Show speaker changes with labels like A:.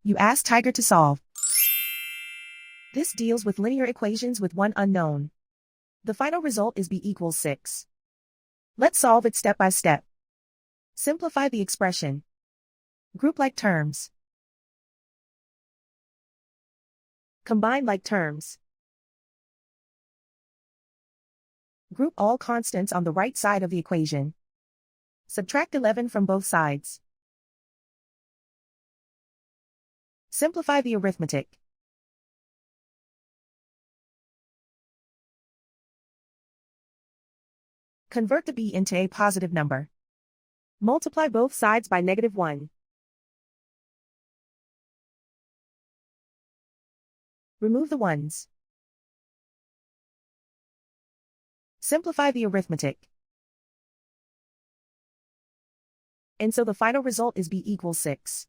A: You ask Tiger to solve. This deals with linear equations with one unknown. The final result is b equals 6. Let's solve it step by step. Simplify the expression. Group like terms. Combine like terms. Group all constants on the right side of the equation. Subtract 11 from both sides. Simplify the arithmetic. Convert the b into a positive number. Multiply both sides by -1. Remove the ones. Simplify the arithmetic. And so the final result is b equals 6.